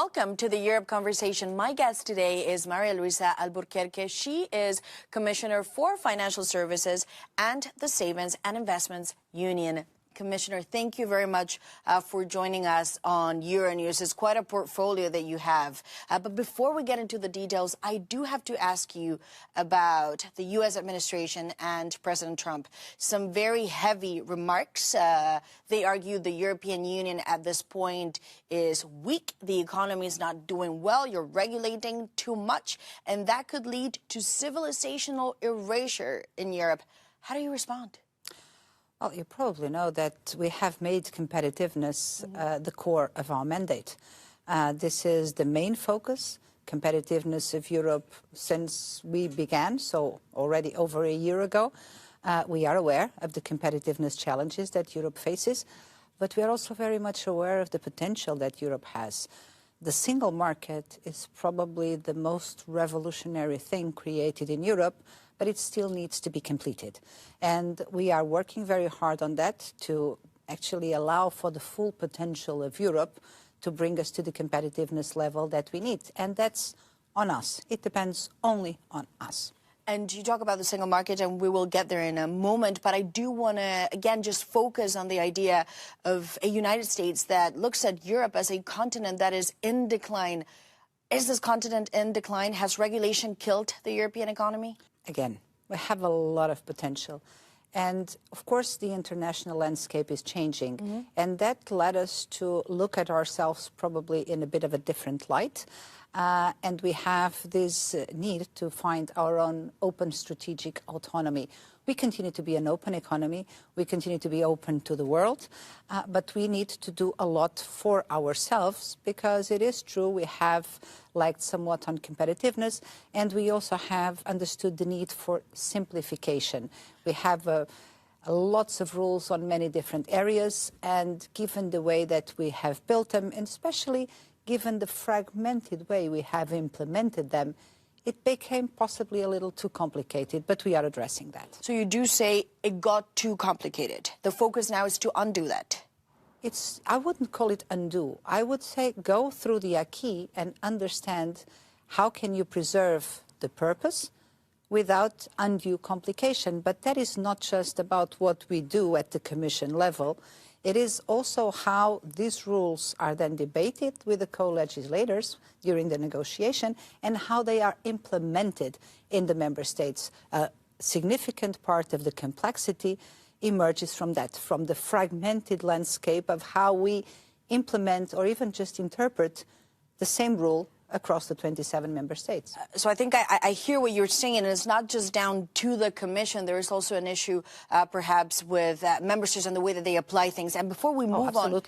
Welcome to the Europe Conversation. My guest today is Maria Luís Albuquerque. She is Commissioner for Financial Services and the Savings and Investments Union. Commissioner, thank you very much for joining us on Euronews. It's quite a portfolio that you have. But before we get into the details, I do have to ask you about the U.S. administration and President Trump. Some very heavy remarks. They argue the European Union at this point is weak. The economy is not doing well. You're regulating too much. And that could lead to civilizational erasure in Europe. How do you respond? Well, you probably know that we have made competitiveness the core of our mandate. This is the main focus, competitiveness of Europe since we began, so already over a year ago. We are aware of the competitiveness challenges that Europe faces, but we are also very much aware of the potential that Europe has. The single market is probably the most revolutionary thing created in Europe, but it still needs to be completed. And we are working very hard on that to actually allow for the full potential of Europe to bring us to the competitiveness level that we need. And that's on us. It depends only on us. And you talk about the single market, and we will get there in a moment, but I do want to, again, just focus on the idea of a United States that looks at Europe as a continent that is in decline. Is this continent in decline? Has regulation killed the European economy? Again, we have a lot of potential. And, of course, the international landscape is changing. And that led us to look at ourselves probably in a bit of a different light. And we have this need to find our own open strategic autonomy. We continue to be an open economy. We continue to be open to the world. But we need to do a lot for ourselves because it is true we have lagged somewhat on competitiveness, and we also have understood the need for simplification. We have lots of rules on many different areas, and given the way that we have built them, and especially given the fragmented way we have implemented them, it became possibly a little too complicated, but we are addressing that. So you do say it got too complicated. The focus now is to undo that. I wouldn't call it undo. I would say go through the acquis and understand how can you preserve the purpose without undue complication. But that is not just about what we do at the Commission level. It is also how these rules are then debated with the co-legislators during the negotiation and how they are implemented in the member states. A significant part of the complexity emerges from that, from the fragmented landscape of how we implement or even just interpret the same rule across the 27 member states. So I think I hear what you're saying, and it's not just down to the Commission. There is also an issue, perhaps, with member states and the way that they apply things. And before we move on,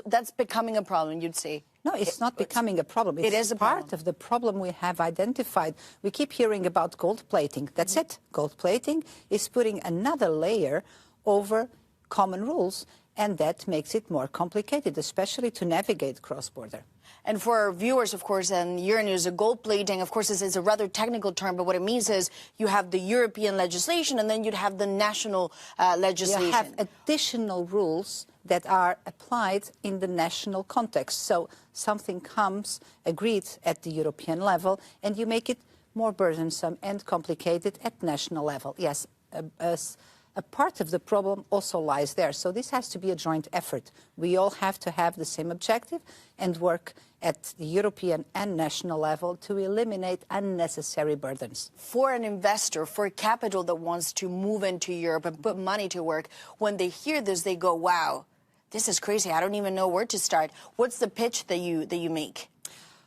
that's becoming a problem, you'd say. No, it's not becoming a problem. It is a problem. Part of the problem we have identified. We keep hearing about gold plating. That's it. Gold plating is putting another layer over common rules, and that makes it more complicated, especially to navigate cross-border. And for our viewers, of course, and Euronews, gold plating, of course, is a rather technical term, but what it means is you have the European legislation and then you'd have the national legislation. You have additional rules that are applied in the national context. So something comes agreed at the European level and you make it more burdensome and complicated at national level. Yes, a part of the problem also lies there. So this has to be a joint effort. We all have to have the same objective and work at the European and national level to eliminate unnecessary burdens. For an investor, for capital that wants to move into Europe and put money to work, when they hear this, they go, wow, this is crazy. I don't even know where to start. What's the pitch that you make?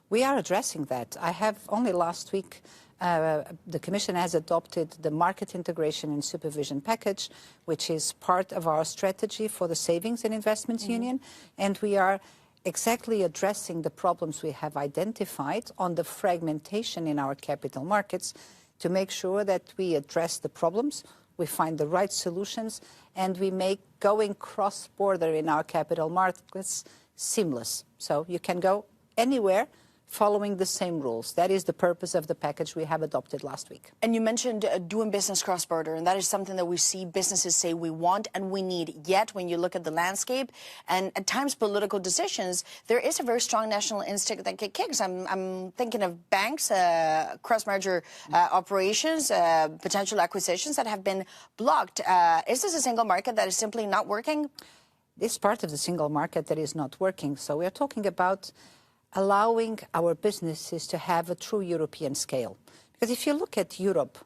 We are addressing that. I have only last week the Commission has adopted the Market Integration and Supervision Package, which is part of our strategy for the Savings and Investments Union, and we are exactly addressing the problems we have identified on the fragmentation in our capital markets to make sure that we address the problems, we find the right solutions, and we make going cross-border in our capital markets seamless. So you can go anywhere following the same rules. That is the purpose of the package we have adopted last week. And you mentioned doing business cross-border, and that is something that we see businesses say we want and we need. Yet, when you look at the landscape and at times political decisions, there is a very strong national instinct that kicks. I'm thinking of banks, cross-merger operations, potential acquisitions that have been blocked. Is this a single market that is simply not working? This part of the single market that is not working. So we are talking about allowing our businesses to have a true European scale. Because if you look at Europe,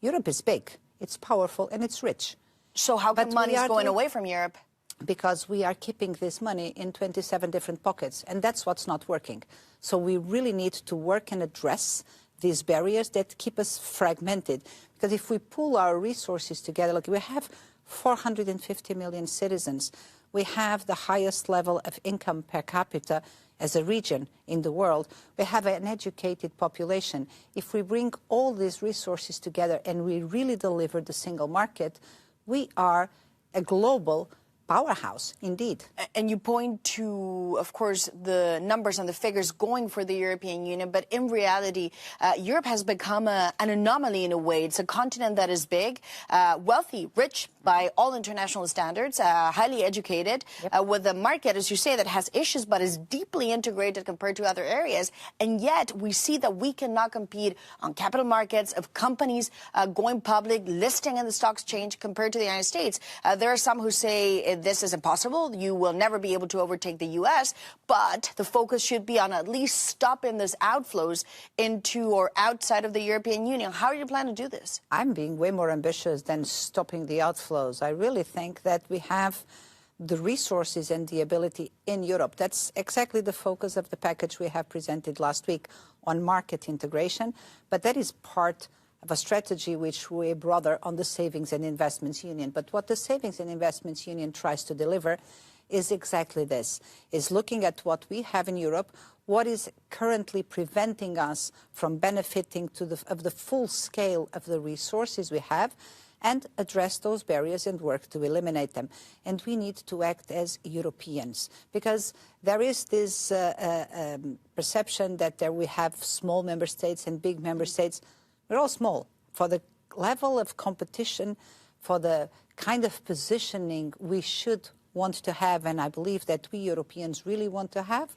Europe is big, it's powerful, and it's rich. So how come money is going away from Europe? Because we are keeping this money in 27 different pockets, and that's what's not working. So we really need to work and address these barriers that keep us fragmented. Because if we pool our resources together, like we have 450 million citizens, we have the highest level of income per capita as a region in the world. We have an educated population. If we bring all these resources together and we really deliver the single market, we are a global powerhouse, indeed. And you point to, of course, the numbers and the figures going for the European Union, but in reality, Europe has become an anomaly in a way. It's a continent that is big, wealthy, rich by all international standards, highly educated, with a market, as you say, that has issues but is deeply integrated compared to other areas. And yet we see that we cannot compete on capital markets of companies going public, listing in the stock exchange compared to the United States. There are some who say this is impossible. You will never be able to overtake the U.S., but the focus should be on at least stopping these outflows into or outside of the European Union. How do you plan to do this? I'm being way more ambitious than stopping the outflows. I really think that we have the resources and the ability in Europe. That's exactly the focus of the package we have presented last week on market integration, but that is part of a strategy which we brother on the Savings and Investments Union. But what the Savings and Investments Union tries to deliver is exactly this, is looking at what we have in Europe, what is currently preventing us from benefiting of the full scale of the resources we have, and address those barriers and work to eliminate them. And we need to act as Europeans, because there is this perception that we have small member states and big member states. We're all small. For the level of competition, for the kind of positioning we should want to have, and I believe that we Europeans really want to have,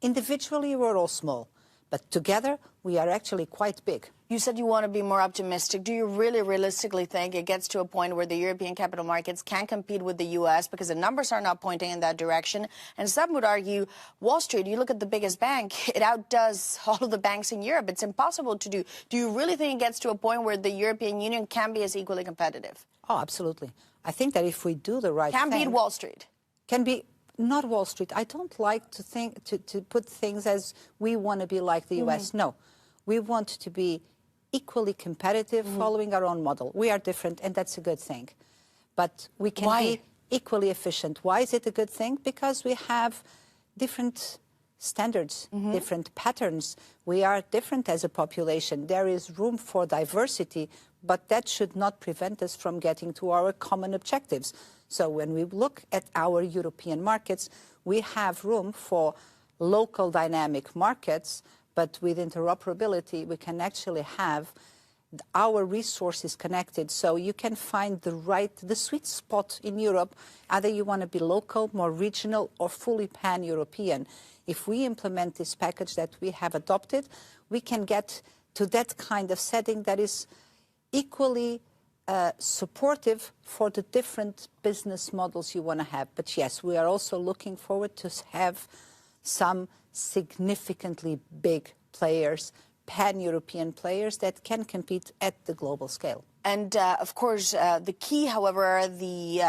individually we're all small. But together we are actually quite big. You said you want to be more optimistic. Do you really realistically think it gets to a point where the European capital markets can compete with the U.S. because the numbers are not pointing in that direction? And some would argue Wall Street, you look at the biggest bank, it outdoes all of the banks in Europe. It's impossible to do. Do you really think it gets to a point where the European Union can be as equally competitive? Oh, absolutely. I think that if we do the right thing... Can beat Wall Street? Can be... Not Wall Street. I don't like to think to put things as we want to be like the U.S. No. We want to be equally competitive, following our own model. We are different, and that's a good thing. But we can be equally efficient. Why is it a good thing? Because we have different standards, different patterns. We are different as a population. There is room for diversity, but that should not prevent us from getting to our common objectives. So when we look at our European markets, we have room for local dynamic markets, but with interoperability, we can actually have our resources connected. So you can find the sweet spot in Europe. Either you want to be local, more regional, or fully pan-European. If we implement this package that we have adopted, we can get to that kind of setting that is equally supportive for the different business models you want to have. But yes, we are also looking forward to have some significantly big players, pan-European players that can compete at the global scale. And, of course, the key, however, are the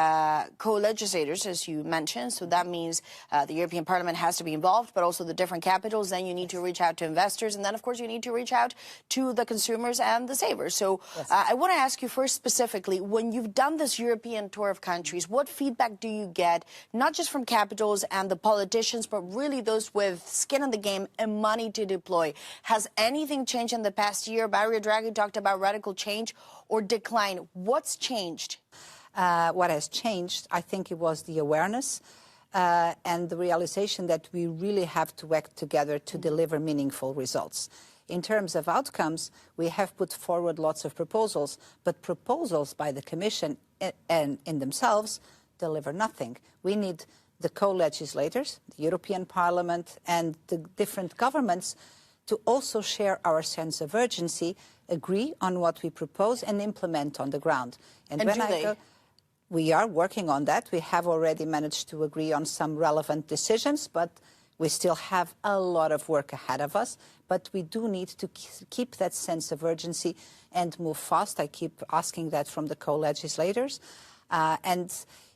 co-legislators, as you mentioned. So that means the European Parliament has to be involved, but also the different capitals. Then you need to reach out to investors. And then, of course, you need to reach out to the consumers and the savers. So I want to ask you first specifically, when you've done this European tour of countries, what feedback do you get, not just from capitals and the politicians, but really those with skin in the game and money to deploy? Has anything changed in the past year? Mario Draghi talked about radical change or decline. What's changed? What has changed, I think it was the awareness. and the realization that we really have to work together to deliver meaningful results. In terms of outcomes, we have put forward lots of proposals, but proposals by the Commission and in themselves deliver nothing. We need the co-legislators, the European Parliament and the different governments to also share our sense of urgency, agree on what we propose and implement on the ground. And when we are working on that. We have already managed to agree on some relevant decisions, but we still have a lot of work ahead of us. But we do need to keep that sense of urgency and move fast. I keep asking that from the co-legislators. And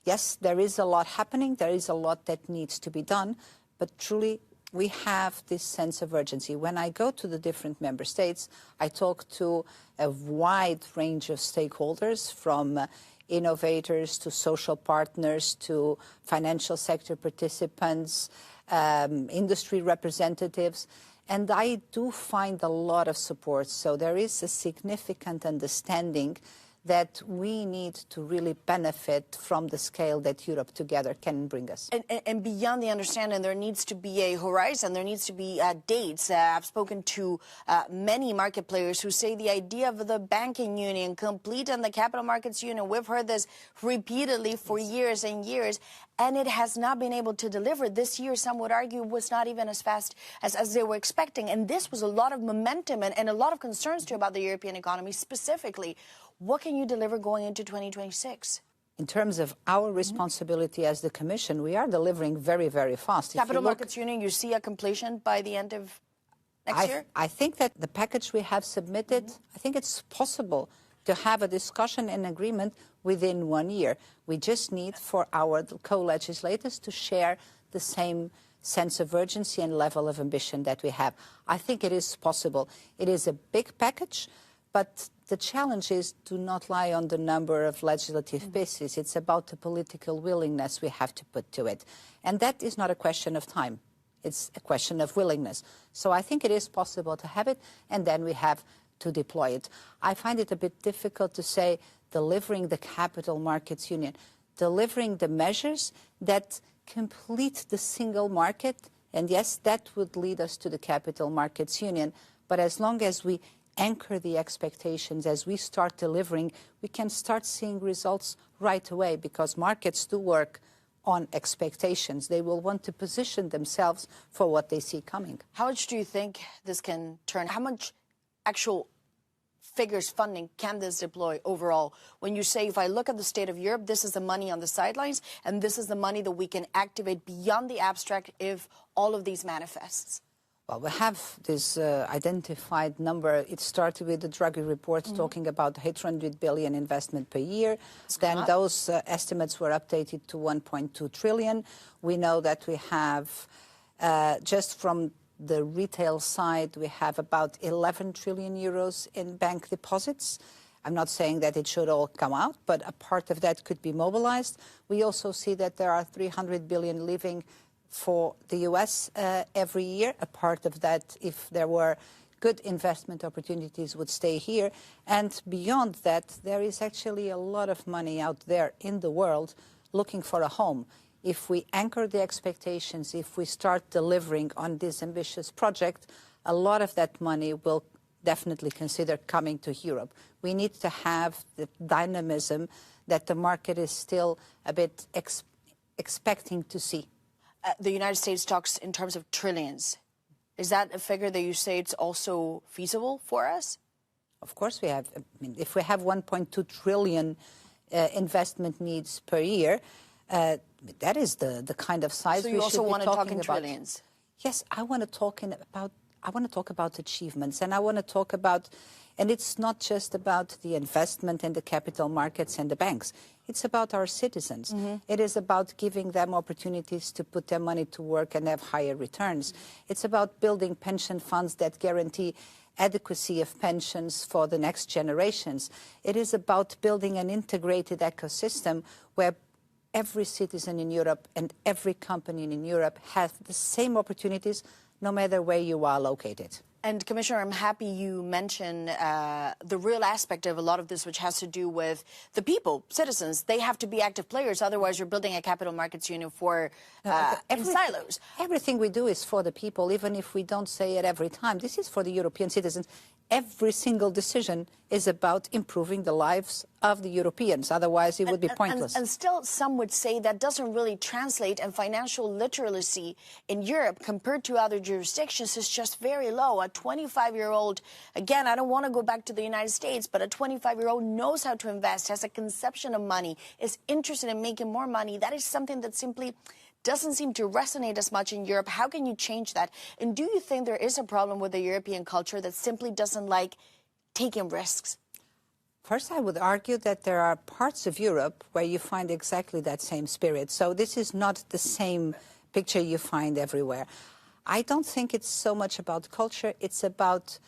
yes, there is a lot happening. There is a lot that needs to be done. But truly, we have this sense of urgency. When I go to the different member states, I talk to a wide range of stakeholders, from innovators to social partners to financial sector participants, industry representatives, and I do find a lot of support. So there is a significant understanding that we need to really benefit from the scale that Europe together can bring us. And beyond the understanding, there needs to be a horizon, there needs to be dates. I've spoken to many market players who say the idea of the banking union complete and the capital markets union, we've heard this repeatedly for years and years, and it has not been able to deliver. This year, some would argue, was not even as fast as they were expecting. And this was a lot of momentum and a lot of concerns too about the European economy specifically. What can you deliver going into 2026? In terms of our responsibility as the Commission, we are delivering very, very fast. Capital Markets Union, you see a completion by the end of next year? I think that the package we have submitted, I think it's possible to have a discussion and agreement within 1 year. We just need for our co-legislators to share the same sense of urgency and level of ambition that we have. I think it is possible. It is a big package, but the challenge is to not lie on the number of legislative pieces. It's about the political willingness we have to put to it. And that is not a question of time. It's a question of willingness. So I think it is possible to have it, and then we have to deploy it. I find it a bit difficult to say delivering the Capital Markets Union, delivering the measures that complete the single market, and yes, that would lead us to the Capital Markets Union. But as long as we anchor the expectations, as we start delivering, we can start seeing results right away, because markets do work on expectations. They will want to position themselves for what they see coming. How much do you think this can turn? How much actual figures, funding, can this deploy overall? When you say, if I look at the state of Europe, this is the money on the sidelines, and this is the money that we can activate beyond the abstract if all of these manifests. Well, we have this identified number. It started with the Draghi report talking about 800 billion investment per year. Then those estimates were updated to 1.2 trillion. We know that we have, just from the retail side, we have about 11 trillion euros in bank deposits. I'm not saying that it should all come out, but a part of that could be mobilized. We also see that there are 300 billion leaving for the US every year. A part of that, if there were good investment opportunities, would stay here. And beyond that, there is actually a lot of money out there in the world looking for a home. If we anchor the expectations, if we start delivering on this ambitious project, a lot of that money will definitely consider coming to Europe. We need to have the dynamism that the market is still a bit expecting to see. The United States talks in terms of trillions. Is that a figure that you say it's also feasible for us? Of course we have. I mean, if we have 1.2 trillion investment needs per year, that is the kind of size we should be talking about. So you also want to talk in trillions? Yes, I want to talk about achievements, and I want to talk about, and it's not just about the investment in the capital markets and the banks. It's about our citizens. It is about giving them opportunities to put their money to work and have higher returns. It's about building pension funds that guarantee adequacy of pensions for the next generations. It is about building an integrated ecosystem where every citizen in Europe and every company in Europe has the same opportunities no matter where you are located. And Commissioner, I'm happy you mentioned the real aspect of a lot of this, which has to do with the people, citizens. They have to be active players. Otherwise, you're building a capital markets union for in silos. Everything we do is for the people, even if we don't say it every time. This is for the European citizens. Every single decision is about improving the lives of the Europeans. Otherwise, it would be pointless. And still, some would say that doesn't really translate, and financial literacy in Europe compared to other jurisdictions is just very low. A 25-year-old, again, I don't want to go back to the United States, but a 25-year-old knows how to invest, has a conception of money, is interested in making more money. That is something that simply doesn't seem to resonate as much in Europe. How can you change that? And do you think there is a problem with the European culture that simply doesn't like taking risks? First, I would argue that there are parts of Europe where you find exactly that same spirit. So this is not the same picture you find everywhere. I don't think it's so much about culture. It's about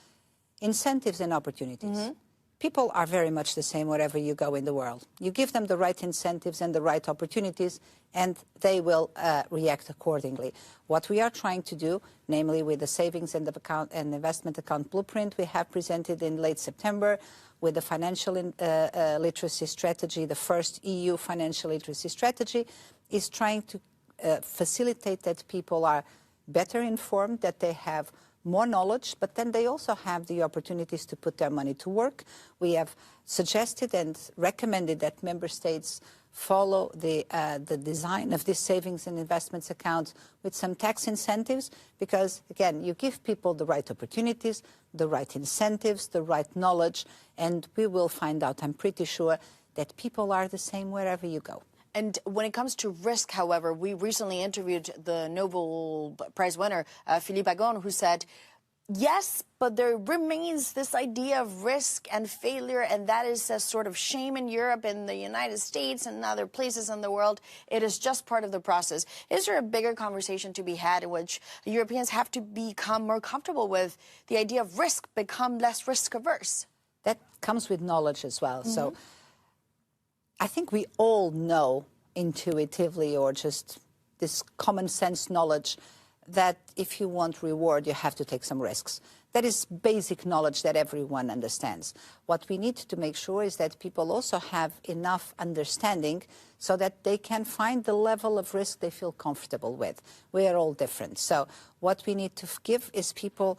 incentives and opportunities. Mm-hmm. People are very much the same wherever you go in the world. You give them the right incentives and the right opportunities, and they will react accordingly. What we are trying to do, namely with the savings and the account and investment account blueprint we have presented in late September, with the financial literacy strategy, the first EU financial literacy strategy, is trying to facilitate that people are better informed, that they have more knowledge, but then they also have the opportunities to put their money to work. We have suggested and recommended that member states follow the design of this savings and investments account with some tax incentives, because, again, you give people the right opportunities, the right incentives, the right knowledge, and we will find out, I'm pretty sure, that people are the same wherever you go. And when it comes to risk, however, we recently interviewed the Nobel Prize winner, Philippe Agon, who said, yes, but there remains this idea of risk and failure, and that is a sort of shame in Europe, in the United States, and other places in the world. It is just part of the process. Is there a bigger conversation to be had in which Europeans have to become more comfortable with the idea of risk, become less risk-averse? That comes with knowledge as well. Mm-hmm. So I think we all know intuitively, or just this common sense knowledge, that if you want reward, you have to take some risks. That is basic knowledge that everyone understands. What we need to make sure is that people also have enough understanding so that they can find the level of risk they feel comfortable with. We are all different. So what we need to give is people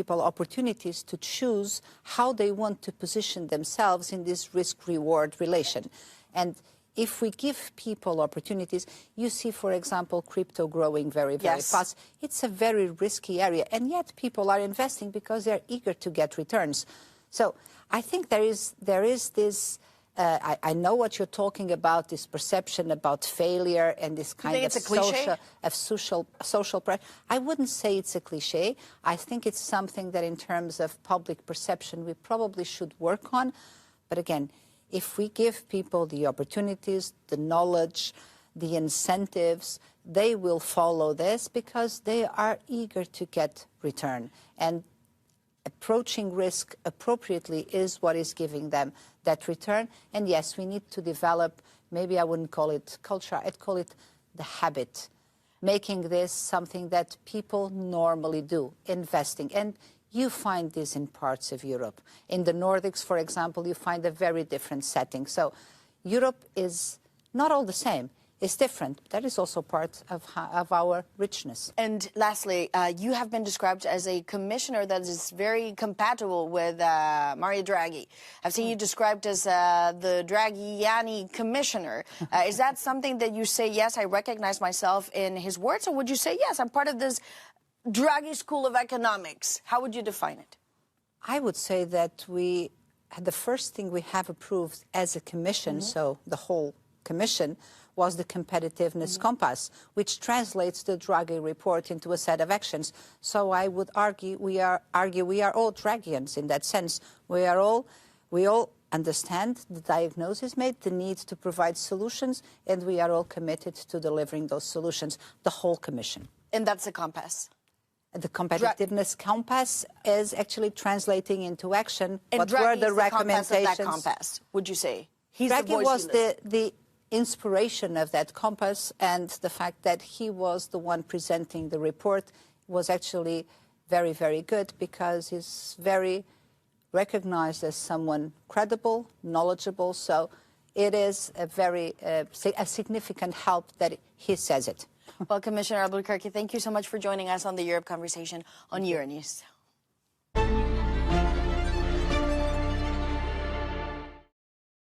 opportunities to choose how they want to position themselves in this risk-reward relation. And if we give people opportunities, you see, for example, crypto growing very, very fast. It's a very risky area, and yet people are investing because they're eager to get returns. So I think there is this... I know what you're talking about, this perception about failure and this kind of social pressure. I wouldn't say it's a cliche. I think it's something that in terms of public perception we probably should work on. But again, if we give people the opportunities, the knowledge, the incentives, they will follow this because they are eager to get return. And approaching risk appropriately is what is giving them that return. And yes, we need to develop, maybe I wouldn't call it culture, I'd call it the habit, making this something that people normally do, investing. And you find this in parts of Europe. In the Nordics, for example, you find a very different setting. So Europe is not all the same. It's different. That is also part of our richness. And lastly, you have been described as a commissioner that is very compatible with Mario Draghi. I've seen you described as the Draghiani commissioner. Is that something that you say, yes, I recognize myself in his words, or would you say, yes, I'm part of this Draghi School of Economics? How would you define it? I would say that the first thing we have approved as a commission, so the whole commission, was the competitiveness compass, which translates the Draghi report into a set of actions. So I would argue we are all Draghians in that sense. We all understand the diagnosis made, the need to provide solutions, and we are all committed to delivering those solutions, the whole Commission. And that's the compass? The competitiveness compass is actually translating into action. And what Draghi were the is recommendations? The compass of that compass, would you say? He's Draghi the voice was the inspiration of that compass, and the fact that he was the one presenting the report was actually very, very good because he's very recognized as someone credible, knowledgeable. So it is a significant help that he says it. Well, Commissioner Albuquerque, thank you so much for joining us on the Europe Conversation on Euronews.